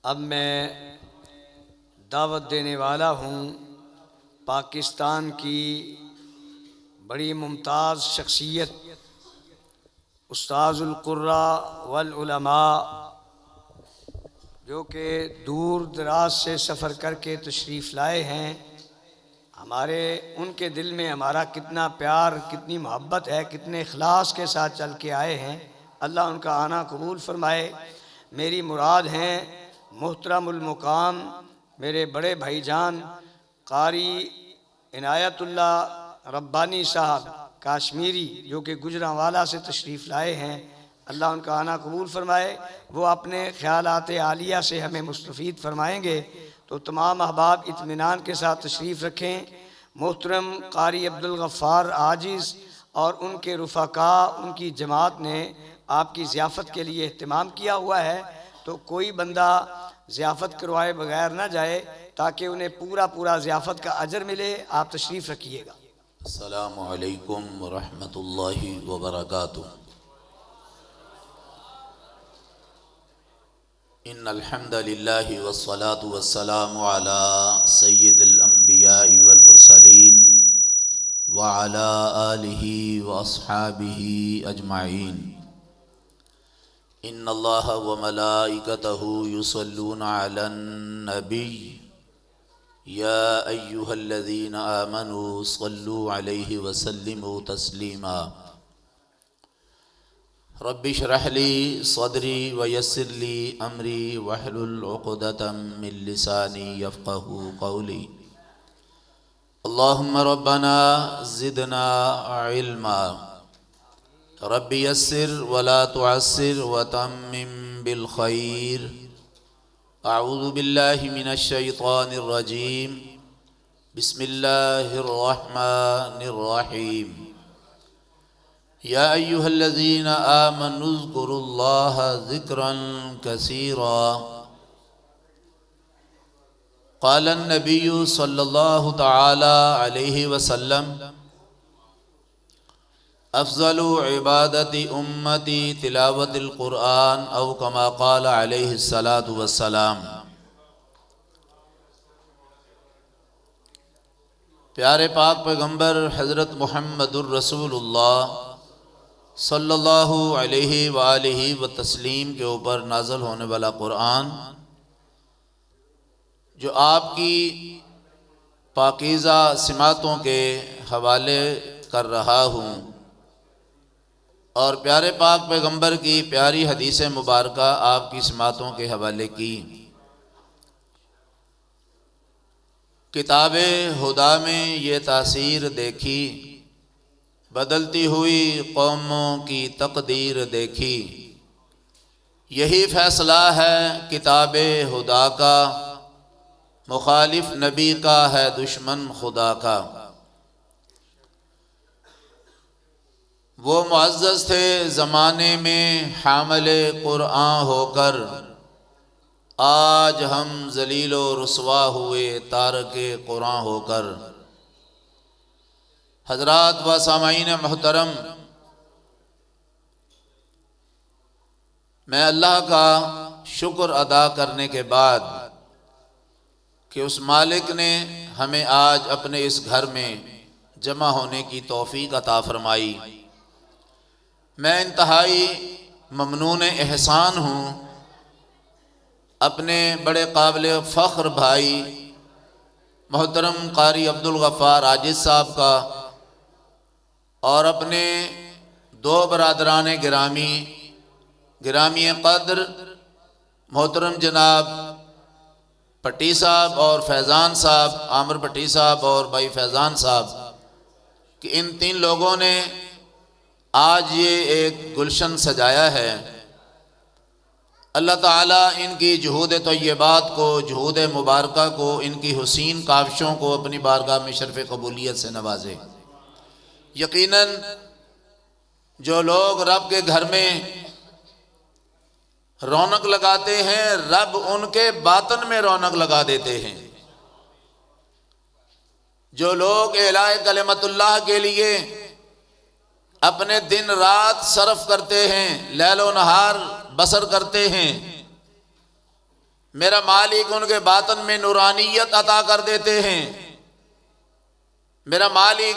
अब मैं दावत देने वाला हूँ पाकिस्तान की बड़ी मुमताज़ शख्सियत उस्ताज़ुल क़ुर्रा वल उलमा, जो कि दूर दराज से सफ़र करके तशरीफ़ लाए हैं। हमारे उनके दिल में हमारा कितना प्यार, कितनी मोहब्बत है, कितने इखलास के साथ चल के आए हैं। अल्लाह उनका आना कबूल फ़रमाए। मेरी मुराद हैं मुहतरमुल मुकाम मेरे बड़े भाईजान कारी इनायतुल्लाह रब्बानी साहब काश्मीरी, जो कि गुजरांवाला से तशरीफ़ लाए हैं। अल्लाह उनका आना कबूल फ़रमाए। वो अपने ख़यालात आलिया से हमें मुस्तफ़ीद फ़रमाएँगे। तो तमाम अहबाब इत्मीनान के साथ तशरीफ़ रखें। मोहतरम कारी अब्दुल गफ़्फ़ार आजिज़ और उनके रुफ़ाका, उनकी जमात ने आपकी ज़ियाफ़त के लिए एहतमाम किया हुआ है, तो कोई बंदा ज़ियाफ़त करवाए बगैर ना जाए, ताकि उन्हें पूरा पूरा ज़ियाफ़त का अजर मिले। आप तशरीफ़ रखिएगा। अस्सलामु अलैकुम वरहमतुल्लाहि वबरकातुहू। इन्नल हम्दलिल्लाहि वस्सलातु वस्सलामु अला सय्यिदिल अंबियाइ वल मुरसलीन व अला आलिहि व अस्हाबिहि अजमाइन। इन्नल्लाहा व मलाइकतहु युसल्लूना अलन नबी या अय्युहल्लज़ीना आमनू सल्लू अलैहि वसल्लिमू तस्लीमा। रब्बि श्रह ली सदरी व यस्सिर ली अमरी वहलुल उक़दतम मिन लिसानी यफ़क़हू क़ौली। अल्लाहुम्मा रब्बना ज़िदना इल्मा। रब्बि यस्सिर वला तुअस्सिर व तम्मिम बिल खैर। अऊज़ु बिल्लाहि मिनश शैतानिर रजीम। बिस्मिल्लाहिर रहमानिर रहीम। या अय्युहल्लज़ीना आमनु ज़्कुरुल्लाहा ज़िक्रन कसीरा। क़ालन नबिय्यु सल्लल्लाहु तआला अलैहि वसल्लम अफ़ज़लु इबादति उम्मती तिलावतिल क़ुरआन औ कमा क़ाल अलैहिस्सलातु वस्सलाम। प्यारे पाक पैगम्बर हज़रत मुहम्मदुर रसूलुल्लाह सल्लल्लाहु अलैहि वालिहि व तस्लीम के ऊपर नाज़िल होने वाला क़ुरआन, जो आपकी पाकीज़ा सिमातों के हवाले कर रहा हूँ, और प्यारे पाक पैगम्बर की प्यारी हदीस मुबारका आपकी सिमातों के हवाले की। किताबे हुदा में ये तासीर देखी, बदलती हुई कौमों की तकदीर देखी। यही फ़ैसला है किताबे हुदा का, मुखालिफ नबी का है दुश्मन खुदा का। वो मुअज़्ज़ज़ थे ज़माने में हामिले क़ुरआन होकर, आज हम ज़लीलो रुसवा हुए तारके क़ुरआन होकर। हज़रात व सामाईन मोहतरम, मैं अल्लाह का शुक्र अदा करने के बाद कि उस मालिक ने हमें आज अपने इस घर में जमा होने की तौफ़ीक़ अता फ़रमाई, मैं इंतहाई ममनून एहसान हूँ अपने बड़े काबिल फ़ख्र भाई मोहतरम कारी अब्दुल गफ़्फ़ार आजिज़ साहब का, और अपने दो बरादरान गिरामी क़द्र मोहतरम जनाब भट्टी साहब और फैज़ान साहब, आमिर भट्टी साहब और भाई फैज़ान साहब, कि इन तीन लोगों ने आज ये एक गुलशन सजाया है। अल्लाह ताला इनकी जुहूद तय्यबात को, जुहूद मुबारका को, इनकी हुसीन काविशों को अपनी बारगाह में शर्फ़ कबूलियत से नवाजे। यकीनन जो लोग रब के घर में रौनक लगाते हैं, रब उनके बातन में रौनक लगा देते हैं। जो लोग इलाए कलिमतुल्लाह के लिए अपने दिन रात सर्फ करते हैं, लैलो नहार बसर करते हैं, मेरा मालिक उनके बातन में नूरानियत अता कर देते हैं। मेरा मालिक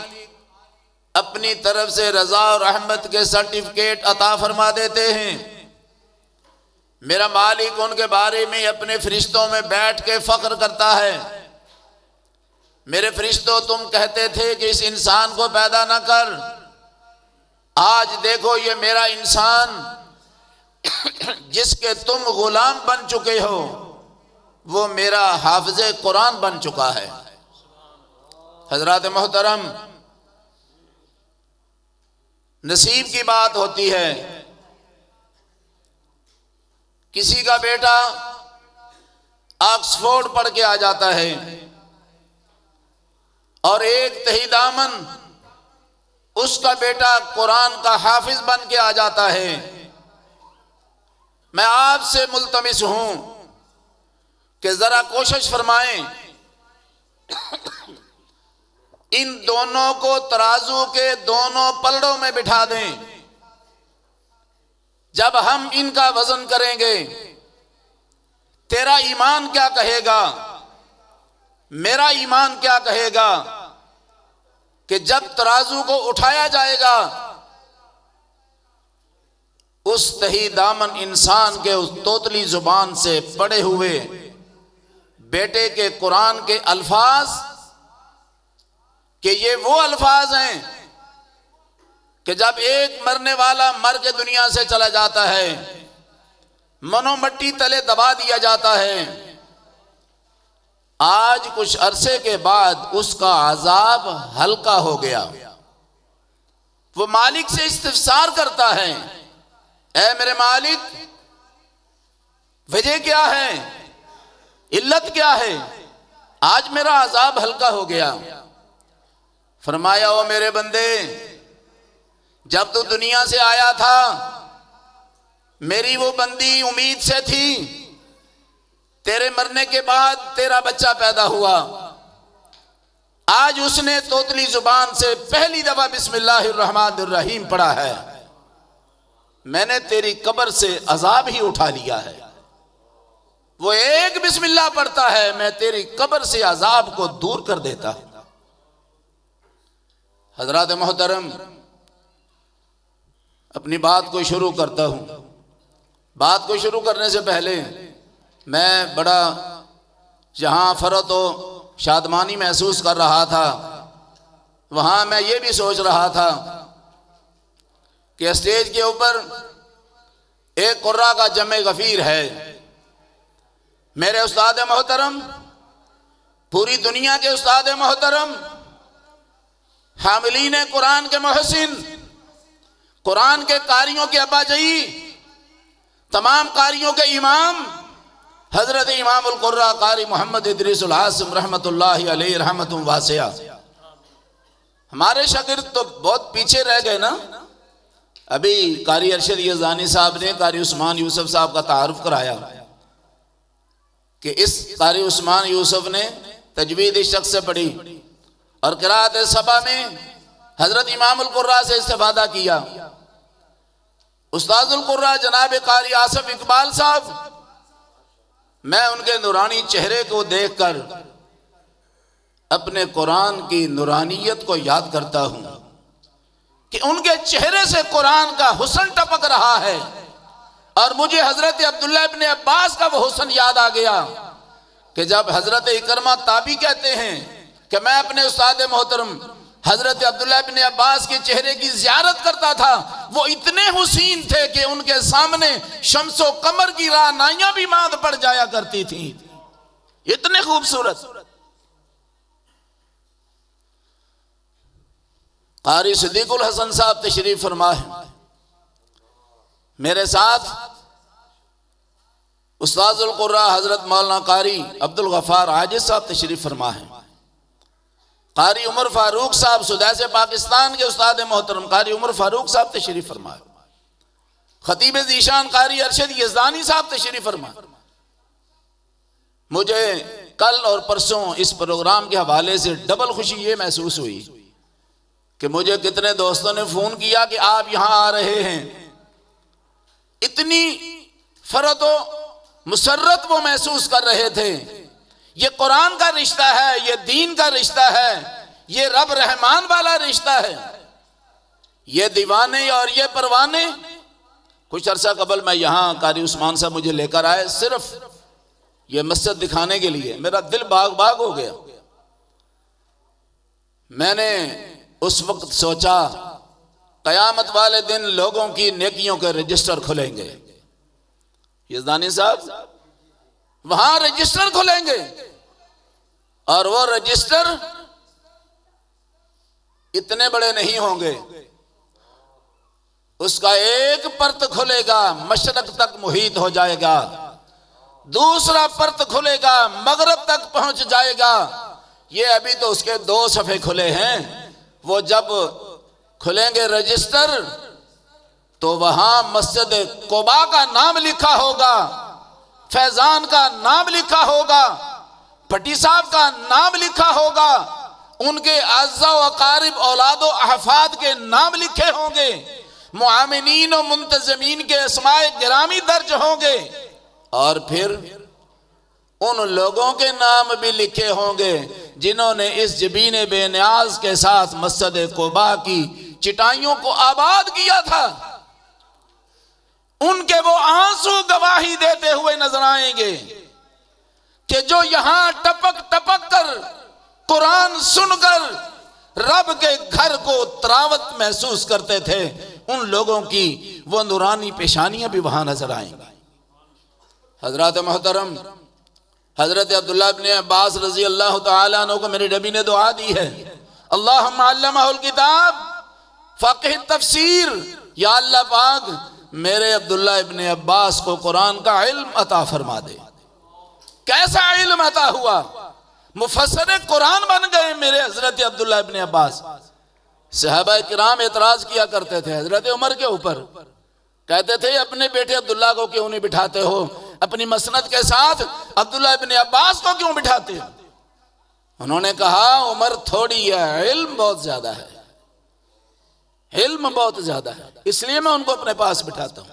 अपनी तरफ से रजा और रहमत के सर्टिफिकेट अता फरमा देते हैं। मेरा मालिक उनके बारे में अपने फरिश्तों में बैठ के फख्र करता है। मेरे फरिश्तों, तुम कहते थे कि इस इंसान को पैदा न कर, आज देखो ये मेरा इंसान जिसके तुम गुलाम बन चुके हो, वो मेरा हाफिज़े कुरान बन चुका है। हजरात मोहतरम, नसीब की बात होती है, किसी का बेटा ऑक्सफोर्ड पढ़ के आ जाता है और एक तही दामन उसका बेटा कुरान का हाफिज बन के आ जाता है। मैं आपसे मुल्तमिस हूं कि जरा कोशिश फरमाएं, इन दोनों को तराजू के दोनों पलड़ों में बिठा दें। जब हम इनका वजन करेंगे, तेरा ईमान क्या कहेगा, मेरा ईमान क्या कहेगा, कि जब तराजू को उठाया जाएगा, उस तही दामन इंसान के उस तोतली जुबान से पढ़े हुए बेटे के कुरान के अल्फाज, कि ये वो अल्फाज हैं कि जब एक मरने वाला मर के दुनिया से चला जाता है, मनो मट्टी तले दबा दिया जाता है, आज कुछ अरसे के बाद उसका अजाब हल्का हो गया। वो मालिक से इस्तिफसार करता है, ऐ मेरे मालिक, वजह क्या है, इल्लत क्या है, आज मेरा अजाब हल्का हो गया। फरमाया, ओ मेरे बंदे, जब तू दुनिया से आया था, मेरी वो बंदी उम्मीद से थी, तेरे मरने के बाद तेरा बच्चा पैदा हुआ। आज उसने तोतली जुबान से पहली दफा बिस्मिल्लाहिर्रहमानिर्रहीम पढ़ा है। मैंने तेरी कब्र से अजाब ही उठा लिया है। वो एक बिस्मिल्लाह पढ़ता है, मैं तेरी कब्र से अजाब को दूर कर देता हूं। हजरात मोहतरम, अपनी बात को शुरू करता हूं। बात को शुरू करने से पहले मैं बड़ा जहां फरत व शादमानी महसूस कर रहा था, वहां मैं ये भी सोच रहा था कि स्टेज के ऊपर एक कुर्रा का जमे गफीर है। मेरे उस्ताद मोहतरम, पूरी दुनिया के उस्ताद मोहतरम, हामिलीन कुरान के मोहसिन, कुरान के कारियों के अब्बाजई, तमाम कारियों के इमाम हजरत इमामुल कुर्रा कारी मोहम्मद इदरीसुल हासिम रहमतुल्लाहि अलैहि रहमतुम वासिया। हमारे शागिर्द तो बहुत पीछे रह गए ना। अभी कारी अरशद यज़दानी साहब ने कारी उस्मान यूसुफ साहब का तारुफ कराया कि इस कारी उस्मान यूसुफ ने तजवीद इस शख्स से पढ़ी और क़िराअत सबा में हजरत इमामुल कुर्रा से इस्तिफादा किया। उस्ताजुल कुर्रा जनाब कारी आसिफ इकबाल साहब, मैं उनके नूरानी चेहरे को देखकर अपने कुरान की नूरानियत को याद करता हूं कि उनके चेहरे से कुरान का हुस्न टपक रहा है। और मुझे हजरत अब्दुल्लाह इब्न अब्बास का वो हुस्न याद आ गया कि जब हजरत इकरमा ताबी कहते हैं कि मैं अपने उस्ताद मोहतरम हजरत अब्दुल्लाह इब्न अब्बास के चेहरे की ज़ियारत करता था, वो इतने हुसीन थे कि उनके सामने शम्सो कमर की रानाइयां भी मांद पड़ जाया करती थी, इतने खूबसूरत। कारी सिद्दीकुल हसन साहब तशरीफ फरमा है। मेरे साथ उस्ताजुल कुर्रा हजरत मौलाना कारी अब्दुल गफ्फार आजिज साहब तशरीफ फरमा है। कारी उमर फारूक साहब सुदैस पाकिस्तान के उस्ताद मोहतरम कारी उमर फारूक साहब तशरीफ फरमा। खतीब ज़ीशान कारी अरशद यज़दानी साहब तशरीफ फरमा। मुझे कल और परसों इस प्रोग्राम के हवाले से डबल खुशी ये महसूस हुई कि मुझे कितने दोस्तों ने फ़ोन किया कि आप यहाँ आ रहे हैं। इतनी फरतो मुसर्रत वो महसूस कर रहे थे। ये कुरान का रिश्ता है, ये दीन का रिश्ता है, ये रब रहमान वाला रिश्ता है। ये दीवाने और ये परवाने। कुछ अरसा कबल मैं यहाँ कारी उस्मान साहब मुझे लेकर आए सिर्फ ये मस्जिद दिखाने के लिए। मेरा दिल बाग बाग हो गया। मैंने उस वक्त सोचा कयामत वाले दिन लोगों की नेकियों के रजिस्टर खुलेंगे। यज़दानी साहब वहां रजिस्टर खुलेंगे और वो रजिस्टर इतने बड़े नहीं होंगे। उसका एक परत खुलेगा, मशरक तक मुहीत हो जाएगा। दूसरा परत खुलेगा, मगरब तक पहुंच जाएगा। ये अभी तो उसके 2 सफ़े खुले हैं। वो जब खुलेंगे रजिस्टर तो वहां मस्जिद कुबा का नाम लिखा होगा, फैजान का नाम लिखा होगा, भट्टी साहब का नाम लिखा होगा, उनके आज़ा व अकारिब औलाद व अहफाद के नाम लिखे होंगे, मुआमिनीन व मुंतज़मीन के अस्माए गिरामी दर्ज होंगे और फिर उन लोगों के नाम भी लिखे होंगे जिन्होंने इस जबीन बेनियाज के साथ मस्जिद कुबा की चिटाइयों को आबाद किया था। उनके वो आंसू गवाही देते हुए नजर आएंगे कि जो यहां टपक टपक कर कुरान सुनकर रब के घर को तरावत महसूस करते थे, उन लोगों की वो नूरानी पेशानियां भी वहां नजर आएंगी। हजरत मोहतरम हजरत अब्दुल्लाह इब्ने अब्बास रजी अल्लाह तआला अन्हु को मेरे नबी ने दुआ दी है, अल्लाहुम्मा अल्लमहुल किताब फ़क़ीह तफसीर। या अल्लाह पाक मेरे अब्दुल्लाह इब्ने अब्बास को कुरान का इल्म अता फरमा दे। कैसा इल्म अता हुआ? मुफस्सिर कुरान बन गए मेरे हजरत अब्दुल्लाह इब्ने अब्बास। सहाबा किराम एतराज किया करते थे हजरत उमर के ऊपर, कहते थे अपने बेटे अब्दुल्लाह को क्यों नहीं बिठाते हो, अपनी मसनद के साथ अब्दुल्लाह इब्ने अब्बास को क्यों बिठाते हो? उन्होंने कहा उमर थोड़ी है, इल्म बहुत ज्यादा है, इल्म बहुत ज्यादा है, इसलिए मैं उनको अपने पास बिठाता हूं।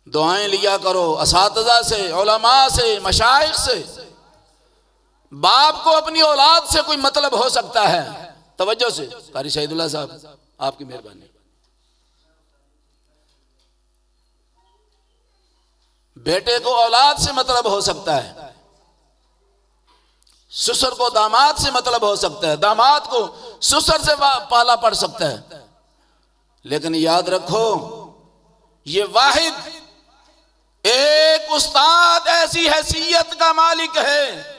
दुआएं लिया करो असातिज़ा से, उलमा से, मशाइख से। बाप को अपनी औलाद से कोई मतलब हो सकता है। तवज्जो से कारी शहीदुल्लाह साहब, आपकी मेहरबानी। बेटे को औलाद से मतलब हो सकता है, ससुर को दामाद से मतलब हो सकता है, दामाद को ससुर से पाला पड़ सकता है। लेकिन याद रखो ये वाहिद एक उस्ताद ऐसी हैसियत का मालिक है,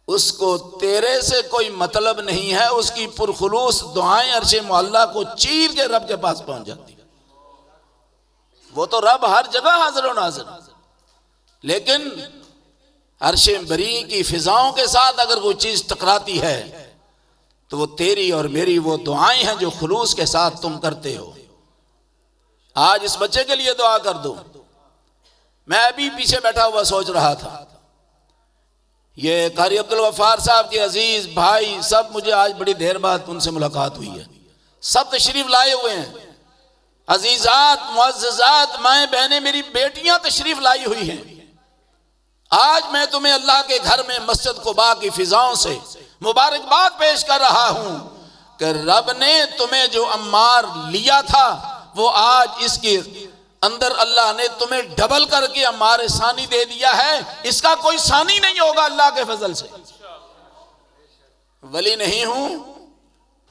उसको तेरे से कोई मतलब नहीं है। उसकी पुरखुलूस दुआएं अर्शे मुअल्ला को चीर के रब के पास पहुंच जाती है। वो तो रब हर जगह हाजिर और नाज़िर, लेकिन अर्शे बरी की फिजाओं के साथ अगर कोई चीज टकराती है तो वो तेरी और मेरी वो दुआएं हैं जो खुलूस के साथ तुम करते हो। आज इस बच्चे के लिए दुआ कर दो। मैं अभी पीछे बैठा हुआ सोच रहा था, ये कारी अब्दुल गफ्फार साहब के अजीज भाई सब, मुझे आज बड़ी देर बाद उनसे मुलाकात हुई है, सब तशरीफ लाए हुए हैं। अजीजात, मुअज़्ज़ज़ात, माएँ बहनें, मेरी बेटियां तशरीफ लाई हुई हैं। आज मैं तुम्हें अल्लाह के घर में मस्जिद कुबा की फिजाओं से मुबारकबाद पेश कर रहा हूं कि रब ने तुम्हें जो अम्मार लिया था वो आज इसके अंदर अल्लाह ने तुम्हें डबल करके अम्मार सानी दे दिया है। इसका कोई सानी नहीं होगा अल्लाह के फजल से। वली नहीं हूं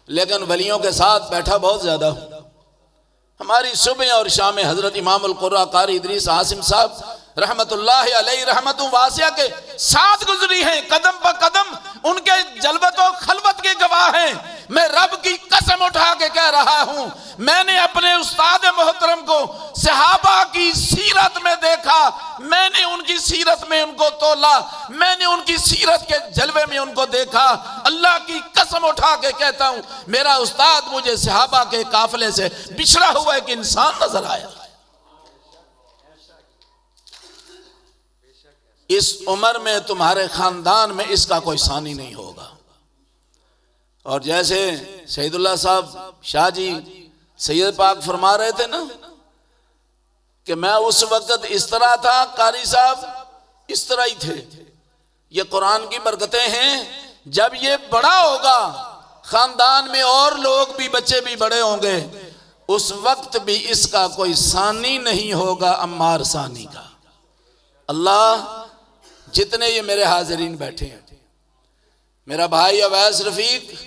लेकिन वलियों के साथ बैठा बहुत ज्यादा हूं। हमारी सुबह और शाम हजरत इमामुल कुर्रा कारी इदरीस आसिम साहब रहमतुल्लाह अलैहि रहमतुन वासिया के साथ गुजरी हैं। कदम ब कदम उनके जलवत और खलवत के गवाह हैं। मैं रब की कसम उठा के कह रहा हूं, मैंने अपने उस्ताद मोहतरम को सहाबा की सीरत में देखा, मैंने उनकी सीरत में उनको तोला, मैंने उनकी सीरत के जलवे में उनको देखा। अल्लाह की कसम उठा के कहता हूं, मेरा उस्ताद मुझे सहाबा के काफिले से बिछड़ा हुआ एक इंसान नजर आया। इस उम्र में तुम्हारे खानदान में इसका कोई सानी नहीं होगा। और जैसे सईदुल्लाह साहब शाह जी सैयद पाक फरमा रहे थे ना, कि मैं उस वक्त इस तरह था, कारी साहब इस तरह ही थे। ये कुरान की बरकतें हैं। जब ये बड़ा होगा, खानदान में और लोग भी, बच्चे भी बड़े होंगे, उस वक्त भी इसका कोई सानी नहीं होगा अम्मार सानी का। अल्लाह जितने ये मेरे हाजिरीन बैठे हैं, मेरा भाई अवैस रफीक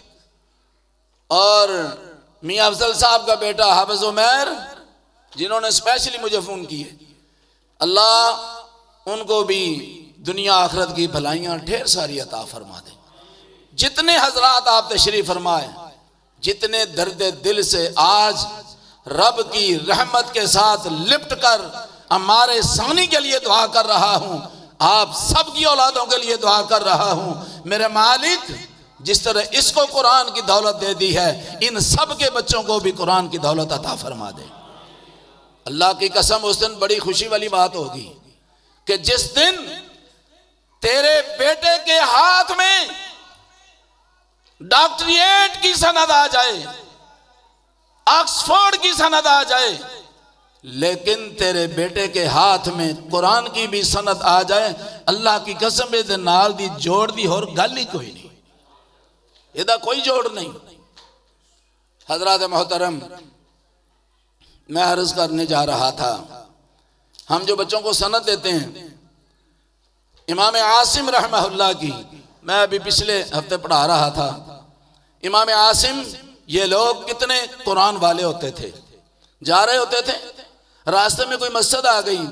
और मियां अफजल साहब का बेटा हाफिज उमर, जिन्होंने स्पेशली मुझे फोन किए, अल्लाह उनको भी दुनिया आखिरत की भलाइयां ढेर सारी अता फरमा दे। जितने हजरात आप तशरीफ फरमाए, जितने दर्द दिल से आज रब की रहमत के साथ लिपट कर हमारे सानी के लिए दुआ कर रहा हूं, आप सबकी औलादों के लिए दुआ कर रहा हूं। मेरे मालिक, जिस तरह इसको कुरान की दौलत दे दी है, इन सब के बच्चों को भी कुरान की दौलत अता फरमा दे। अल्लाह की कसम, उस दिन बड़ी खुशी वाली बात होगी कि जिस दिन तेरे बेटे के हाथ में डॉक्टरेट की सनद आ जाए, ऑक्सफोर्ड की सनद आ जाए, लेकिन तेरे बेटे के हाथ में कुरान की भी सनद आ जाए, अल्लाह की कसम दे नाल दी जोड़ दी होर गल ही कोई नहीं, इहदा कोई जोड़ नहीं। हजरात मोहतरम, मैं अर्ज करने जा रहा था, हम जो बच्चों को सनद देते हैं इमाम आसिम रहमहुल्लाह की, मैं अभी पिछले हफ्ते पढ़ा रहा था। इमाम आसिम, ये लोग कितने कुरान वाले होते थे। जा रहे होते थे, रास्ते में कोई मस्जिद आ गई,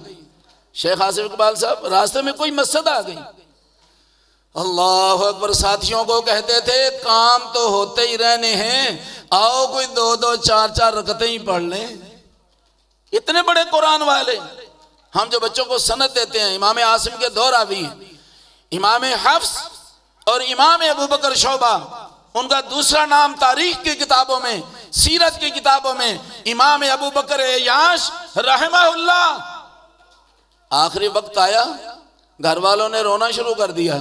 शेख आसिफ इकबाल साहब, रास्ते में कोई मस्जिद आ गई, अल्लाह अकबर, साथियों को कहते थे काम तो होते ही रहने हैं, आओ कोई 2-2 4-4 रकतें ही पढ़ लें। इतने बड़े कुरान वाले। हम जो बच्चों को सनद देते हैं, इमाम आसिम के 2 रावी, इमाम हफ्स और इमाम अबू बकर शोबा, उनका दूसरा नाम तारीख की किताबों में, सीरत की किताबों में इमाम अबू बकर याश रहमहुल्लाह। आखिरी वक्त आया, घर वालों ने रोना शुरू कर दिया।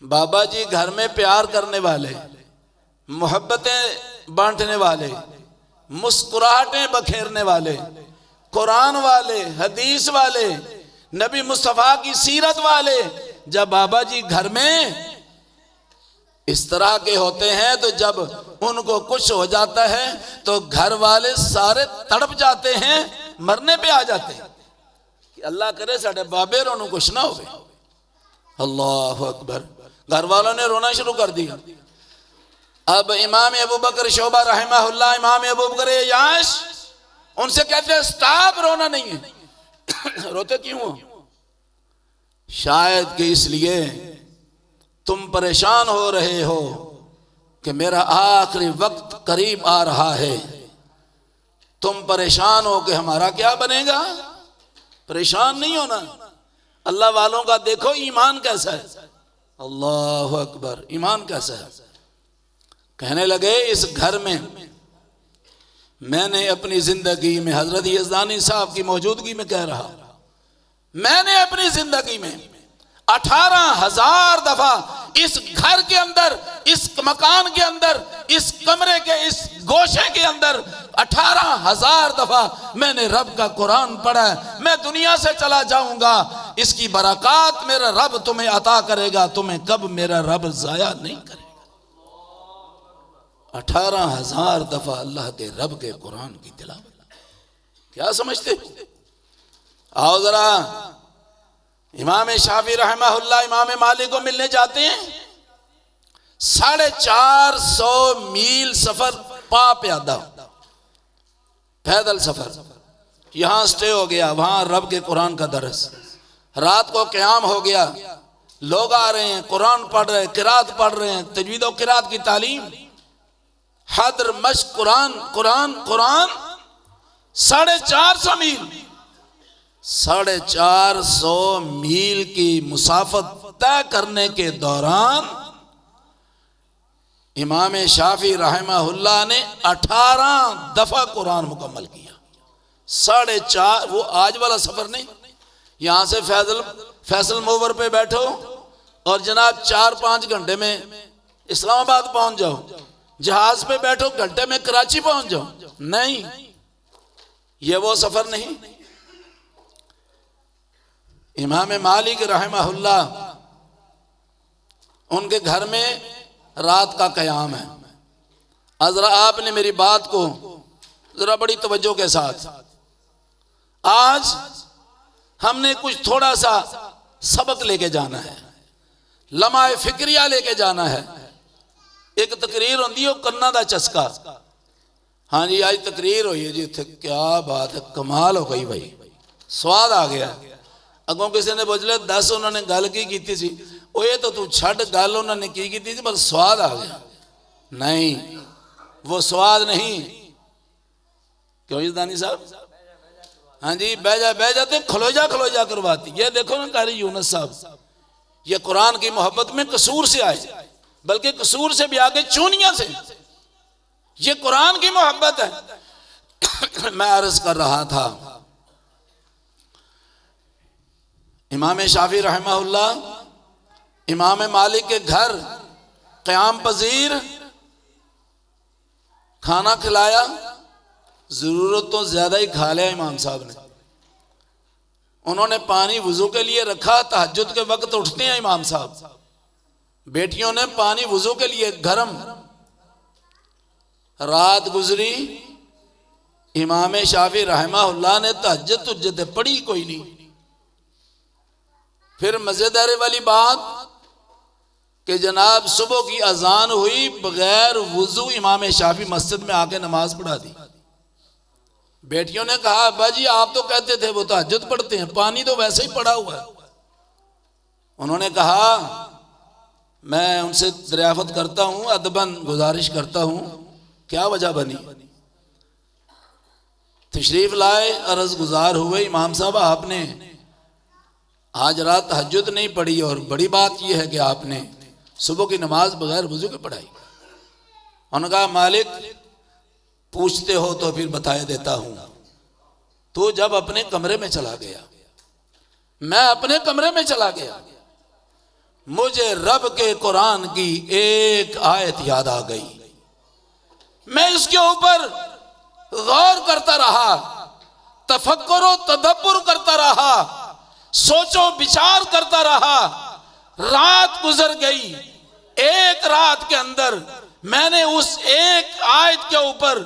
बाबा जी घर में प्यार करने वाले, मोहब्बतें बांटने वाले, मुस्कुराहटें बखेरने वाले, कुरान वाले, हदीस वाले, नबी मुस्तफा की सीरत वाले, जब बाबा जी घर में इस तरह के होते हैं, तो जब उनको कुछ हो जाता है तो घर वाले सारे तड़प जाते हैं, मरने पे आ जाते हैं कि अल्लाह करे साढ़े बाबे रोनू कुछ ना हो। अल्लाह अकबर, घर वालों ने रोना शुरू कर दिया। अब इमाम अबू बकर शोबा रहमहुल्लाह, इमाम अबू बकर याश, उनसे कहते हैं स्टॉप, रोना नहीं है। रोते क्यों हो? शायद कि इसलिए तुम परेशान हो रहे हो कि मेरा आखिरी वक्त करीब आ रहा है। तुम परेशान हो कि हमारा क्या बनेगा। परेशान नहीं होना। अल्लाह वालों का देखो ईमान कैसा है। अल्लाह अकबर, ईमान कैसा है। कहने लगे इस घर में मैंने अपनी जिंदगी में, हजरत यज़दानी साहब की मौजूदगी में कह रहा, मैंने अपनी जिंदगी में 18,000 दफा इस घर के अंदर, इस मकान के अंदर, इस कमरे के इस गोशे के अंदर 18,000 दफा मैंने रब का कुरान पढ़ा है। मैं दुनिया से चला जाऊंगा, इसकी बरकत मेरा रब तुम्हें अता करेगा, तुम्हें कब मेरा रब जाया नहीं करेगा। 18,000 दफा अल्लाह के रब के कुरान की तिलावत। क्या समझते? आओ जरा, इमाम शाफी रहमहुल्लाह इमाम मालिक को मिलने जाते हैं। 450 मील सफर पा प्यादा, पैदल सफर। यहां स्टे हो गया, वहां रब के कुरान का दरस। रात को क़याम हो गया, लोग आ रहे हैं, कुरान पढ़ रहे हैं, किरात पढ़ रहे हैं, तजवीद और किरात की तालीम, हदर मश्क, कुरान कुरान कुरान। 450 मील, 450 मील की मुसाफत तय करने के दौरान इमाम शाफी रहमहुल्लाह ने 18 दफा कुरान मुकम्मल किया। 4.5, वो आज वाला सफर नहीं। यहां से फैसल मोवर पे बैठो और जनाब 4-5 घंटे में इस्लामाबाद पहुंच जाओ। जहाज पे बैठो, घंटे में कराची पहुंच जाओ। नहीं, ये वो सफर नहीं। इमाम मालिक रहमहुल्लाह, उनके घर में रात का क़याम है। अजरा आपने मेरी बात को जरा बड़ी तवज्जो के साथ, आज हमने कुछ थोड़ा सा सबक लेके जाना है, लम्हा फिक्रिया लेके जाना है। एक तकरीर होती है कन्ना दा चस्का। हाँ जी, आज तकरीर हुई है जी इत्थे, क्या बात है, कमाल हो गई भाई, स्वाद आ गया। अगों किसी ने पुछ लिया दस उन्होंने गल की सी, ये तो तू छड़ गल उन्होंने की थी, पर स्वाद आ गया। नहीं, वो स्वाद नहीं। क्यों इज़दानी साहब? हाँ जी, बह जाते खलो जा करवाती। ये देखो ना कारी यूनुस साहब, ये कुरान की मोहब्बत में कसूर से आए, बल्कि कसूर से भी आगे चूनिया से। ये कुरान की मोहब्बत है। मैं अर्ज कर रहा था, इमाम शाफी रहमहुल्लाह इमाम मालिक के घर क़याम पजीर, खाना खिलाया, जरूरत तो ज्यादा ही खा लिया इमाम साहब ने। उन्होंने पानी वुजू के लिए रखा, तहज्जुद के वक्त उठते हैं इमाम साहब, बेटियों ने पानी वुजू के लिए गरम। रात गुजरी, इमाम शाफी रहमहुल्लाह ने तहज्जुद पढ़ी कोई नहीं। फिर मजेदार वाली बात कि जनाब सुबह की अजान हुई, बगैर वुजू इमाम शाफी मस्जिद में आके नमाज पढ़ा दी। बेटियों ने कहा अब्बा जी आप तो कहते थे वो तहज्जुद पढ़ते हैं, पानी तो वैसे ही पड़ा हुआ है। उन्होंने कहा मैं उनसे दरियाफत करता हूं, अदबन गुजारिश करता हूं, क्या वजह बनी? तशरीफ लाए, अर्ज गुजार हुए, इमाम साहब आपने आज रात तहज्जुद नहीं पढ़ी, और बड़ी बात यह है कि आपने सुबह की नमाज बगैर वुजू के पढ़ाई। उन्होंने कहा मालिक पूछते हो तो फिर बताए देता हूं। तो जब अपने कमरे में चला गया, मैं अपने कमरे में चला गया, मुझे रब के कुरान की एक आयत याद आ गई। मैं इसके ऊपर गौर करता रहा, तफक्कुर तदब्बुर करता रहा, सोचो विचार करता रहा। रात गुजर गई, एक रात के अंदर मैंने उस एक आयत के ऊपर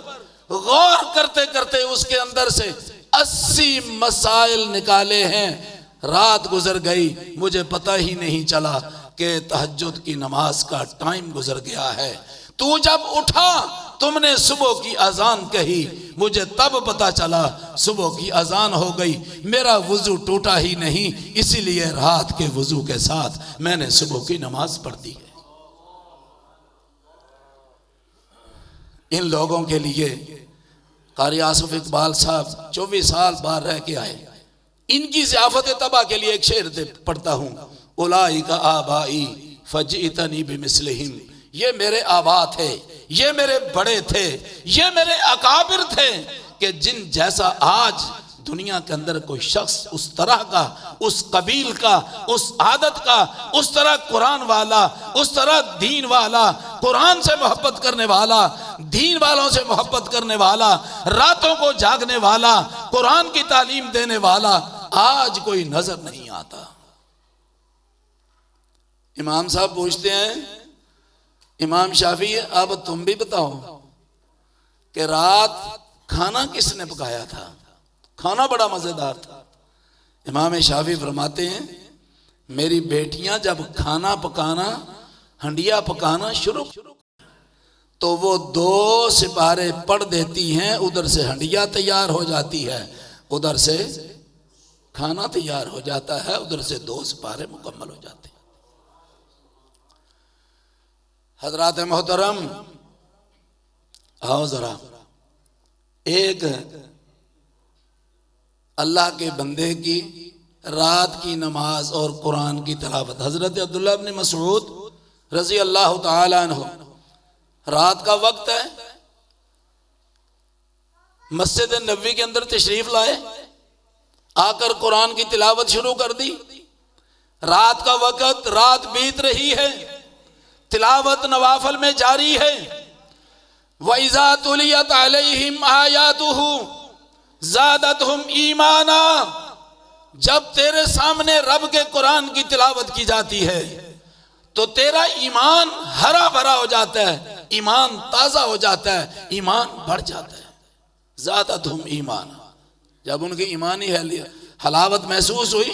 गौर करते करते उसके अंदर से 80 मसाइल निकाले हैं। रात गुजर गई, मुझे पता ही नहीं चला कि तहज्जुद की नमाज का टाइम गुजर गया है। तू जब उठा तुमने सुबह की अजान कही, मुझे तब पता चला सुबह की अजान हो गई। मेरा वुजू टूटा ही नहीं, इसीलिए रात के वुजू के साथ मैंने सुबह की नमाज पढ़ दी है। इन लोगों के लिए कारी आसिफ इकबाल साहब 24 साल बाहर रह के आए, इनकी ज़ियाफ़त तबा के लिए एक शेर पढ़ता हूँ। उलाई का आबाई फजीतनी बिमिस्लिहिम, ये मेरे आबा थे, ये मेरे बड़े थे, ये मेरे अकाबिर थे, कि जिन जैसा आज दुनिया के अंदर कोई शख्स उस तरह का, उस कबील का, उस आदत का, उस तरह कुरान वाला, उस तरह दीन वाला, कुरान से मोहब्बत करने वाला, दीन वालों से मोहब्बत करने वाला, रातों को जागने वाला, कुरान की तालीम देने वाला आज कोई नजर नहीं आता। इमाम साहब पूछते हैं, इमाम शाफी अब तुम भी बताओ कि रात खाना किसने पकाया था? खाना बड़ा मजेदार था। इमाम शाफी फरमाते हैं, मेरी बेटियां जब खाना पकाना, हंडिया पकाना शुरू तो वो 2 सिपारे पढ़ देती हैं, उधर से हंडिया तैयार हो जाती है, उधर से खाना तैयार हो जाता है, उधर से 2 सिपारे मुकम्मल हो जाते हैं। हजरात मोहतरम, आओ जरा एक अल्लाह के बंदे की रात की नमाज और कुरान की तिलावत। हजरत अब्दुल्लाह इब्न मसऊद रजी अल्लाह तआला अन्हु, रात का वक्त है, मस्जिद नबवी के अंदर तशरीफ लाए, आकर कुरान की तिलावत शुरू कर दी। रात का वक्त, रात बीत रही है, तिलावत नवाफल में जारी है। वइज़ा तुलियत अलैहिम आयातुहु ज़ादतहुम ईमाना, जब तेरे सामने रब के कुरान की तिलावत की जाती है तो तेरा ईमान हरा भरा हो जाता है, ईमान ताजा हो जाता है, ईमान बढ़ जाता है। ज़्यादा धूम ईमान, जब उनकी ईमानी हलावत महसूस हुई,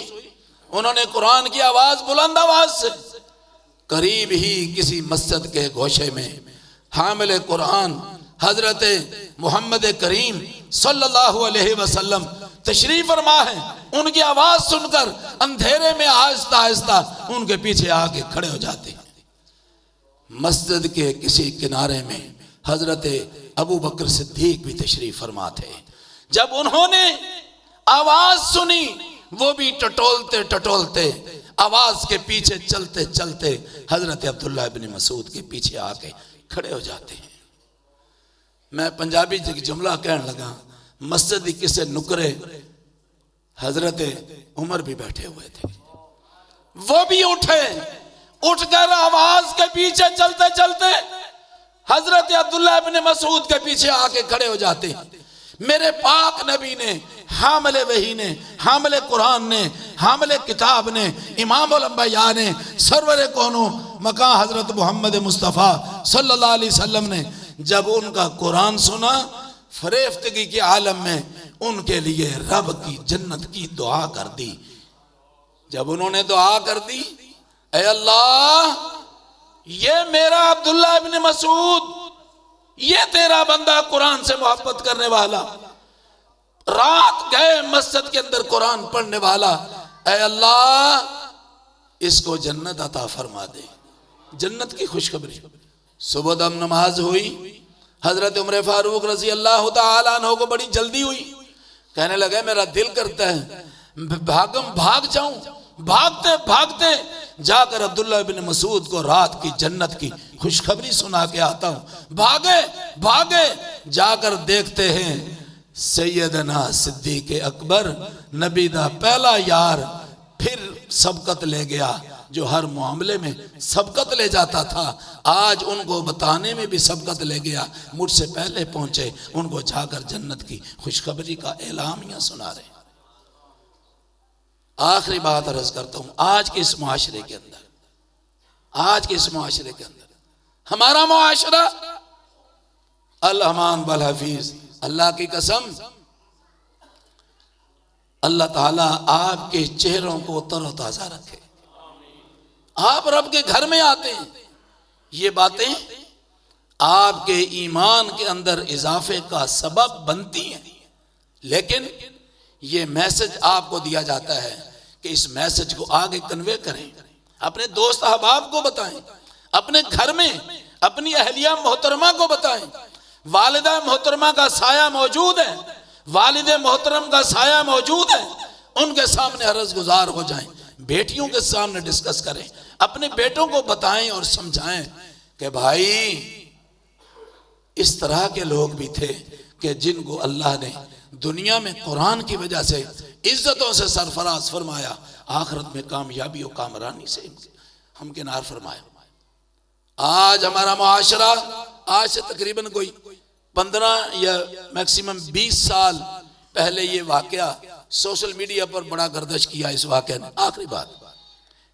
उन्होंने कुरान की आवाज बुलंद आवाज से करीब ही किसी मस्जिद के गोशे में हामिल कुरान हजरत मोहम्मद करीम सल्लल्लाहु अलैहि वसल्लम तशरीफ फरमा है, उनकी आवाज सुनकर अंधेरे में आहिस्ता आहिस्ता उनके पीछे आके खड़े हो जाते हैं। मस्जिद के किसी किनारे में हजरत अबू बकर सिद्दीक भी तशरीफ फरमा थे। जब उन्होंने आवाज सुनी, वो भी टटोलते टटोलते आवाज के पीछे चलते चलते हजरत अब्दुल्ला इब्न मसूद के पीछे आके खड़े हो जाते हैं। मैं पंजाबी जुमला कहने लगा, मस्जिद किसे नुकरे हजरत उमर भी बैठे हुए थे, वो भी उठे, उठकर आवाज के पीछे चलते चलते हजरत अब्दुल्ला इब्न मसूद के पीछे आके खड़े हो जाते हैं। मेरे पाक नबी ने, हामिले वही ने, हामिले कुरान ने, हामिले किताब ने, इमाम उल अंबिया ने, सरवर कौनो मका हजरत मोहम्मद मुस्तफ़ा सल्लल्लाहु अलैहि वसल्लम ने जब उनका कुरान सुना, फरेफ्तगी के आलम में उनके लिए रब की जन्नत की दुआ कर दी। जब उन्होंने दुआ कर दी, ऐ अल्लाह, ये मेरा अब्दुल्ला इब्न मसूद, ये तेरा बंदा कुरान से मोहब्बत करने वाला, रात गए मस्जिद के अंदर कुरान पढ़ने वाला, ऐ अल्लाह इसको जन्नत अता फरमा दे, जन्नत की खुशखबरी। सुबह दम नमाज हुई, हजरत उमर फारूक रजी अल्लाह तआला अन्हु को बड़ी जल्दी हुई, कहने लगे मेरा दिल करता है भाग जाऊं, भागते भागते जाकर अब्दुल्ला इब्न मसूद को रात की जन्नत की खुशखबरी सुना के आता हूं। भागे भागे जाकर देखते हैं सैयदना सिद्दीक अकबर, नबी दा पहला यार, फिर सबकत ले गया, जो हर मामले में सबकत ले जाता था, आज उनको बताने में भी सबकत ले गया, मुझसे पहले पहुंचे, उनको जाकर जन्नत की खुशखबरी का ऐलानिया सुना रहे। आखिरी बात अर्ज करता हूं, आज के इस मुआशरे के अंदर, आज के इस मुआशरे के अंदर हमारा मुआशरा अल-अमान वल हफीज, अल्लाह की कसम, अल्लाह ताला आपके चेहरों को तरोताजा रखे। आप रब के घर में आते हैं, ये बातें आपके ईमान के अंदर इजाफे का सबब बनती हैं, लेकिन ये मैसेज आपको दिया जाता है कि इस मैसेज को आगे कन्वे करें, अपने दोस्त अहबाब को बताएं, अपने घर में अपनी अहलिया मोहतरमा को बताएं। वालिदा मोहतरमा का साया मौजूद है, वालिदे मोहतरम का साया मौजूद है, उनके सामने अर्ज गुजार हो जाएं, बेटियों के सामने डिस्कस करें, अपने बेटों को बताएं और समझाएं कि भाई इस तरह के लोग भी थे कि जिनको अल्लाह ने दुनिया में कुरान की वजह से इज्जतों से सरफराज फरमाया, आखिरत में कामयाबी और कामरानी से हमकिनार फरमाया। आज हमारा मुआशरा, आज से तकरीबन कोई 15 या मैक्सिमम 20 साल पहले ये वाकया सोशल मीडिया पर बड़ा गर्दिश किया इस वाकये ने। आखिरी बात,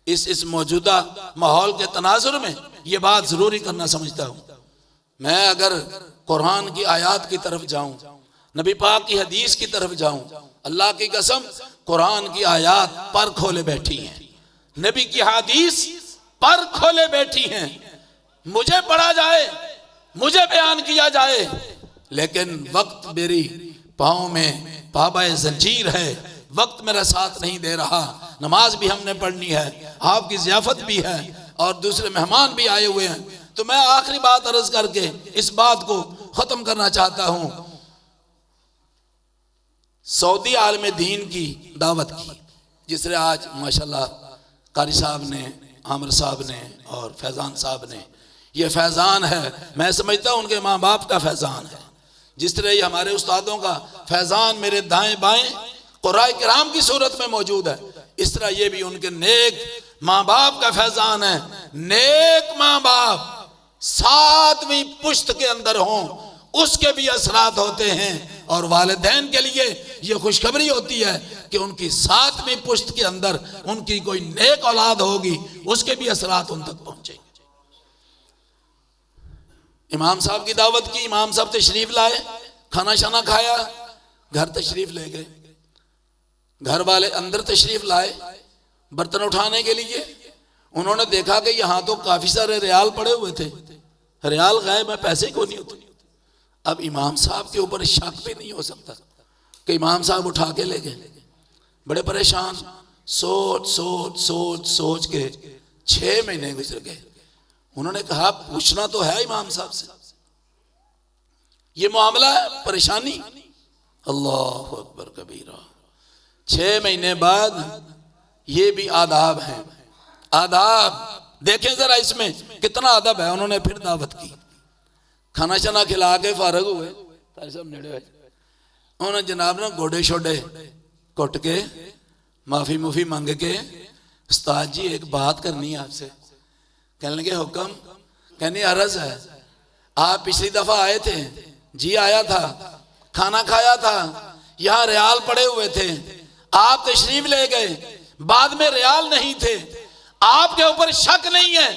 इस मौजूदा माहौल के तनाजुर में ये बात जरूरी करना समझता हूँ। मैं अगर कुरान की आयत की तरफ जाऊं, नबी पाक की हदीस की तरफ जाऊं, अल्लाह की कसम कुरान की आयत पर खोले बैठी हैं, नबी की हदीस पर खोले बैठी हैं, मुझे पढ़ा जाए, मुझे बयान किया जाए, लेकिन वक्त मेरी पाँव में पाबा जंजीर है, वक्त मेरा साथ नहीं दे रहा, नमाज भी हमने पढ़नी है, आपकी ज़ियाफत भी है और दूसरे मेहमान भी आए हुए हैं। तो मैं आखिरी बात अर्ज करके इस बात को ख़त्म करना चाहता हूँ। सऊदी आलम दीन की दावत की, जिसने आज माशाल्लाह कारी साहब ने, आमिर साहब ने और फैज़ान साहब ने, ये फैज़ान है, मैं समझता हूँ उनके माँ बाप का फैज़ान है। जिस तरह ये हमारे उस्तादों का फैज़ान मेरे दाएं बाएं क़ुराए किराम की सूरत में मौजूद है, इस तरह ये भी उनके नेक माँ बाप का फैज़ान है। नेक माँ बाप 7वीं पुश्त के अंदर हों, उसके भी असरात होते हैं। और वालिदैन के लिए ये खुशखबरी होती है कि उनकी 7वीं पुश्त के अंदर उनकी कोई नेक औलाद होगी, उसके भी असरात उन तक पहुंचेंगे। इमाम साहब की दावत की, इमाम साहब तशरीफ लाए, खाना शाना खाया, घर तशरीफ ले गए। घर वाले अंदर तशरीफ लाए बर्तन उठाने के लिए। उन्होंने देखा कि यहां तो काफी सारे रियाल पड़े हुए थे, रियाल गायब है, पैसे को नहीं होते। अब इमाम साहब के ऊपर शक भी नहीं हो सकता कि इमाम साहब उठा के ले गए। बड़े परेशान, सोच सोच सोच सोच के 6 महीने गुजर गए। उन्होंने कहा पूछना तो है इमाम साहब से, ये मामला है, परेशानी। अल्लाह अकबर कबीरा। 6 महीने बाद ये भी आदाब है, आदाब देखें जरा इसमें कितना अदब है। उन्होंने फिर दावत की, खाना शाना खिला के फारग हुए, उन्होंने जनाब ना गोडे शोडे कुट के माफी मुफी मांग के, उस्ताद जी एक बात करनी है आपसे। कहने लगे हुक्म। कहनी अर्ज है, आप पिछली दफा आए थे? जी आया था, खाना खाया था, यहाँ रियाल पड़े हुए थे, आप तशरीफ ले गए, बाद में रियाल नहीं थे। आपके ऊपर शक नहीं है,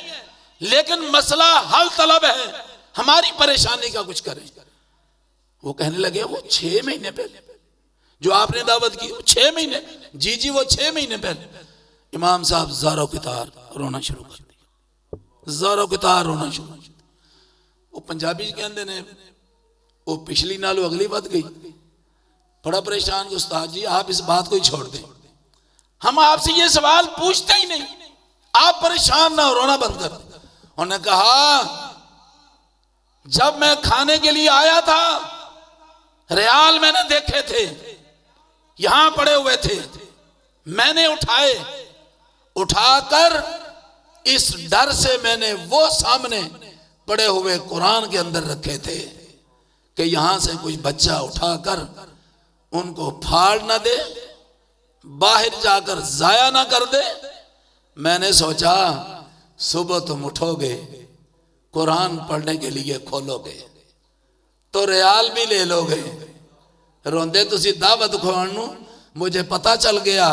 लेकिन मसला हल तलब है, हमारी परेशानी का कुछ करें। वो कहने लगे वो 6 महीने पहले जो आपने दावत की, 6 महीने? जी जी वो 6 महीने पहले। इमाम साहब ज़ारो कितार रोना शुरू कर दिया, ज़ारो कितार रोना शुरू। वो पंजाबी कहते ने वो पिछली नालों अगली बात गई। बड़ा परेशान, उस्ताद जी आप इस बात को ही छोड़ दें, हम आपसे ये सवाल पूछते ही नहीं, आप परेशान ना हो, रोना बंद कर। उन्होंने कहा जब मैं खाने के लिए आया था, रियाल मैंने देखे थे, यहां पड़े हुए थे, मैंने उठाए, उठाकर इस डर से मैंने वो सामने पड़े हुए कुरान के अंदर रखे थे कि यहां से कुछ बच्चा उठाकर उनको फाड़ ना दे, बाहर जाकर जाया ना कर दे। मैंने सोचा सुबह तुम उठोगे, कुरान पढ़ने के लिए खोलोगे तो रियाल भी ले लोगे। रोंदे तुसी दावत खुआनू, मुझे पता चल गया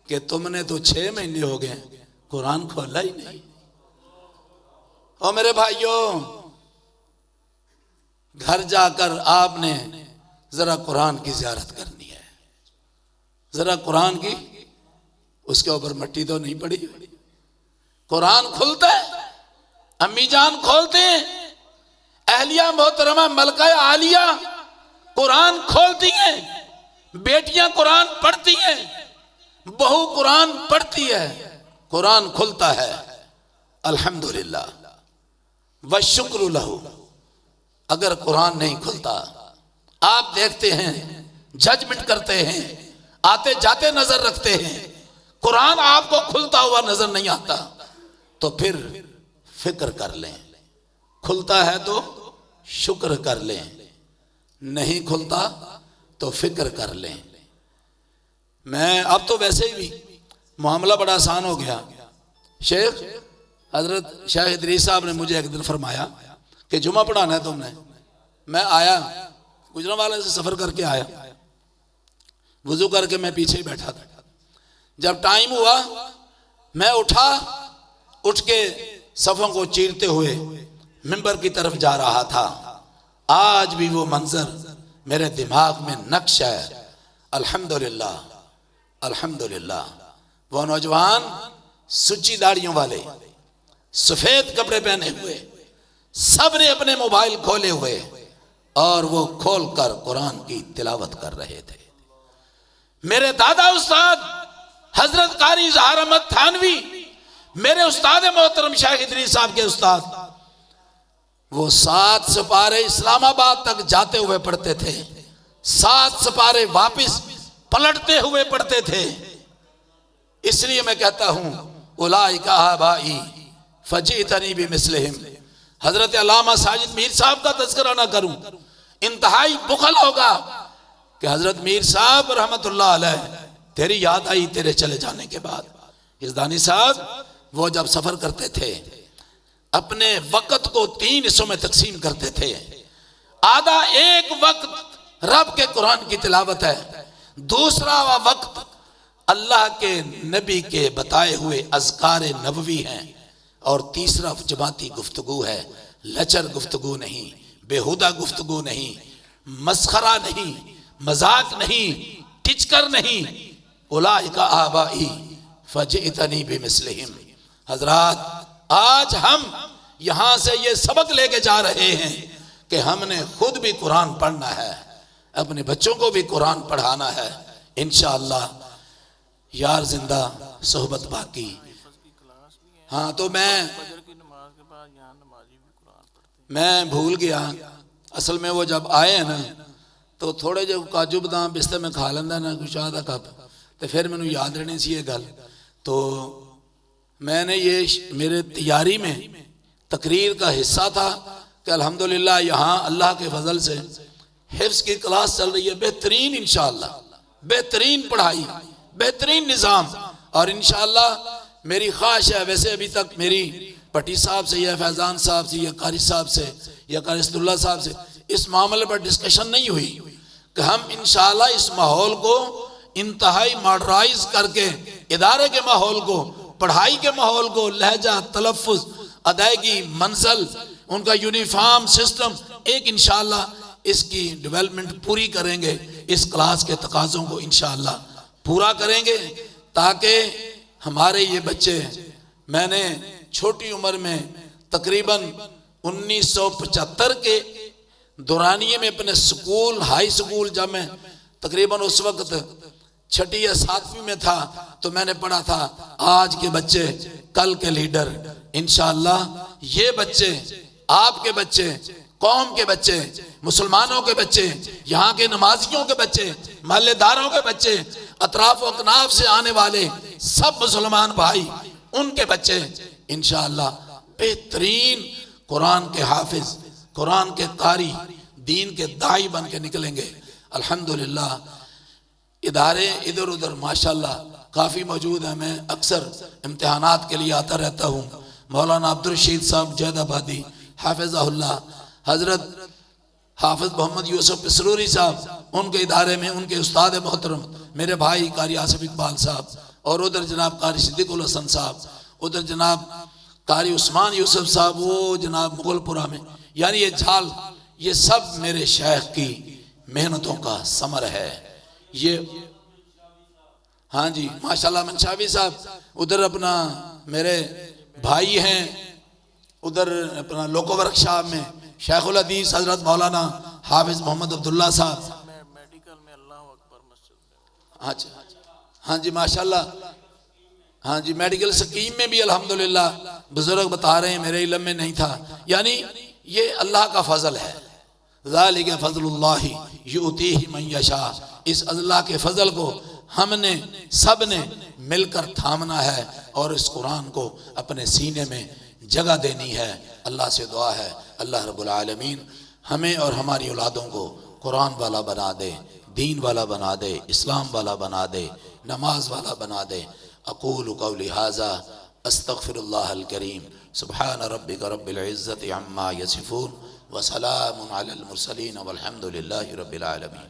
कि तुमने तो 6 महीने हो गए कुरान खोला ही नहीं। और मेरे भाइयों, घर जाकर आपने जरा कुरान की ज़ियारत करनी है, जरा कुरान की, उसके ऊपर मिट्टी तो नहीं पड़ी। कुरान खुलता है, अम्मी जान खोलते हैं, अहलिया मोहतरमा मलका आलिया कुरान खोलती हैं, बेटियां कुरान पढ़ती हैं, बहू कुरान पढ़ती है, कुरान खुलता है। अल्हम्दुलिल्लाह व शुक्र लहू। अगर कुरान नहीं खुलता, आप देखते हैं, जजमेंट करते हैं, आते जाते नजर रखते हैं, कुरान आपको खुलता हुआ नजर नहीं आता, तो फिर फिक्र कर लें। खुलता है तो शुक्र कर लें, नहीं खुलता तो फिक्र कर लें। मैं अब तो वैसे भी मामला बड़ा आसान हो गया। शेख हजरत शाह इदरीस साहब ने मुझे एक दिन फरमाया कि जुमा पढ़ाना है तुमने। मैं आया, गुजरांवाला से सफर करके आया, वुजू करके मैं पीछे ही बैठा था। जब टाइम हुआ मैं उठा, उठ के सफों को चीरते हुए मिंबर की तरफ जा रहा था। आज भी वो मंजर मेरे दिमाग में नक्श है। अल्हम्दुलिल्लाह, अल्हम्दुलिल्लाह। वो नौजवान सुच्ची दाढ़ियों वाले, सफेद कपड़े पहने हुए, सब ने अपने मोबाइल खोले हुए और वो खोलकर कुरान की तिलावत कर रहे थे। मेरे दादा उस्ताद हजरत कारी ज़हार अहमद थानवी, मेरे उस्ताद मोहतरम शाह इदरीस साहब के उस्ताद, वो 7 सपारे इस्लामाबाद तक जाते हुए पढ़ते थे, 7 सपारे वापिस पलटते हुए पढ़ते थे। इसलिए मैं कहता हूं उलाइका आबाई फजीतनी बिमिस्लिहिम। हजरत अल्लामा साजिद मीर साहब का तज़किरा ना करूं, इंतहाई बुखल होगा कि हजरत मीर साहब रहमतुल्लाह अलैह तेरी याद आई तेरे चले जाने के बाद। हिज़दानी साहब वो जब सफर करते थे अपने वक़्त को 3 हिस्सों में तकसीम करते थे। आधा एक वक्त रब के कुरान की तिलावत है, दूसरा वक्त अल्लाह के नबी के बताए हुए अज़कार नबवी हैं, और तीसरा जमाती गुफ्तगू है। लचर गुफ्तगू नहीं, बेहुदा गुफ्तगू नहीं, मस्खरा नहीं, मजाक नहीं, टिचकर नहीं। उलाइका आबाई फजितनी बिमिस्लिहिम। हजरात, आज हम यहां से ये सबक लेके जा रहे हैं कि हमने खुद भी कुरान पढ़ना है, अपने बच्चों को भी कुरान पढ़ाना है। इंशाअल्लाह यार जिंदा सोहबत बाकी। हाँ, तो मैं भूल गया, असल में वो जब आए ना तो थोड़े जो काजू बादाम बिस्तर में खा लेंदा ना कुछ आधा कप, तो फिर मैंने याद रहनी सी ये गल। तो मैंने ये मेरे तैयारी में तकरीर का हिस्सा था कि अल्हम्दुलिल्लाह यहाँ अल्लाह के फजल से हिफ्ज़ की क्लास चल रही है, बेहतरीन इंशाअल्लाह, बेहतरीन पढ़ाई, बेहतरीन निज़ाम। और इंशाअल्लाह मेरी ख्वाहिश है, वैसे अभी तक मेरी भट्टी साहब से या फैज़ान साहब से या कारी साहब से या कारिस्तुल्लाह साहब से इस मामले पर डिस्कशन नहीं हुई कि हम इंशाअल्लाह इस माहौल को इंतहाई मॉडराइज करके इदारे के माहौल को, पढ़ाई के माहौल को, लहजा, तलफ़्फ़ुज़, अदायगी, मंज़ल, उनका यूनिफॉर्म सिस्टम, एक इंशाअल्लाह इसकी डेवलपमेंट पूरी करेंगे। इस क्लास के तकाज़ों को इंशाअल्लाह पूरा करेंगे ताकि हमारे ये बच्चे, मैंने छोटी उम्र में तकरीबन 1975 के दौरानिए में अपने स्कूल, हाई स्कूल, जब मैं तकरीबन उस वक्त छठी या सातवीं में था, तो मैंने पढ़ा था आज के बच्चे कल के लीडर। इंशाअल्लाह ये बच्चे, आपके बच्चे, कौम के बच्चे, मुसलमानों के बच्चे, यहाँ के नमाजियों के बच्चे, महल्लेदारों के बच्चे, अतराफ व अकनाफ से आने वाले सब मुसलमान भाई, उनके बच्चे इंशाअल्लाह बेहतरीन कुरान के हाफिज, कुरान के कारी, दीन के दाई बन के निकलेंगे। अल्हम्दुलिल्लाह इदारे इधर उधर माशाल्लाह काफ़ी मौजूद हैं। मैं अक्सर इम्तिहानात के लिए आता रहता हूँ। मौलाना अब्दुल रशीद साहब जैदाबादी हाफिज़हुल्लाह, हज़रत हाफिज़ मोहम्मद यूसुफ पिसरूरी साहब, उनके इदारे में उनके उस्ताद मोहतरम मेरे भाई कारी आसिफ इकबाल साहब, और उधर जनाब कारी सिद्दीकुल हसन साहब, उधर जनाब कारी उस्मान यूसुफ साहब, वो जनाब मुगलपुरा में, यानी ये झाल, ये सब मेरे शेख की मेहनतों का समर है। ये हाँ जी माशाल्लाह मंशावी साहब, उधर अपना मेरे भाई हैं, उधर अपना लोको वर्कशॉप में शेखुल हदीस हजरत मौलाना हाफिज मोहम्मद अब्दुल्ला साहब, मेडिकल में अल्लाह अकबर मस्जिद में। हाँ जी माशाल्लाह, हाँ जी मेडिकल स्कीम में भी अल्हम्दुलिल्लाह बुजुर्ग बता रहे हैं, मेरे इल्म में नहीं था। यानी ये अल्लाह का फजल है, ज़ालिका फज़लुल्लाहि युतीहि मन यशा। इस अल्लाह के फजल को हमने सब ने मिलकर थामना है और इस कुरान को अपने सीने में जगह देनी है। अल्लाह से दुआ है अल्लाह रब्बुल आलमीन हमें और हमारी औलादों को कुरान वाला बना दे, दीन वाला बना दे, इस्लाम वाला बना दे, नमाज वाला बना दे। अक़ूलु क़ौली हाज़ा अस्तग़फ़िरुल्लाहल करीम। सुब्हान रब्बिका रब्बिल इज़्ज़ति अम्मा यसिफ़ून व सलामुन अलल मुरसलीन वल्हम्दुलिल्लाहि रब्बिल आलमीन।